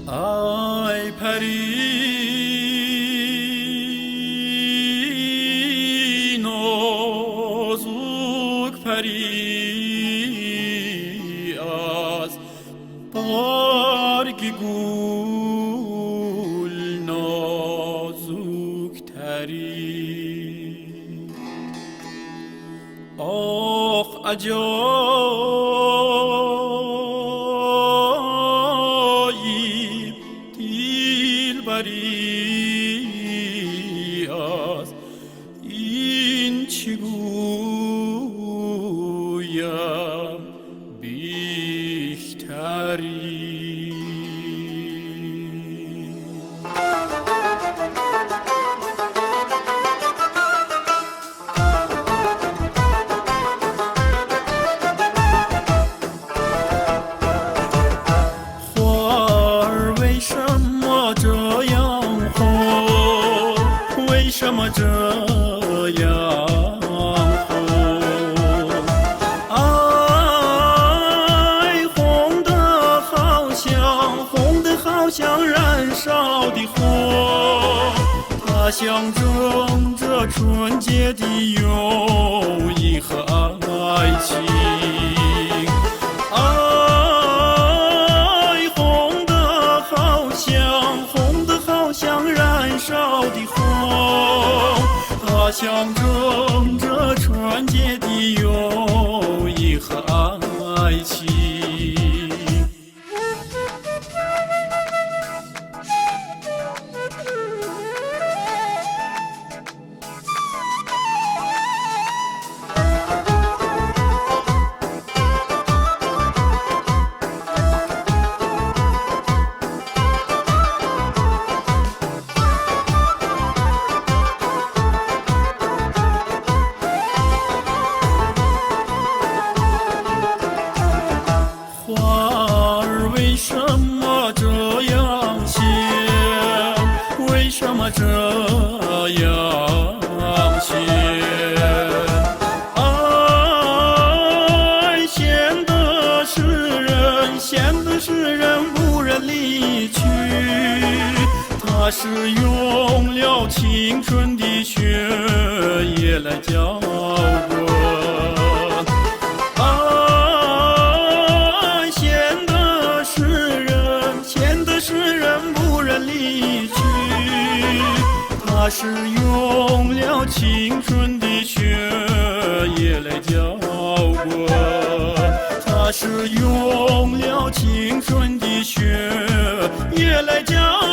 ای پری نازک پری از برگ گل نازک تری آخ عجایب دلبری است این چه گویم بیشتری为什么这样红？爱红的好像燃烧的火，它象征着纯洁的友谊和爱情。爱红的好像燃烧的火，它象征着纯洁的友谊和爱情。为什么这样咸？为什么这样咸？爱咸的使人不忍离去，它是用了青春的血液来浇灌。离去，它是用了青春的血液来浇灌，它是用了青春的血液来浇灌。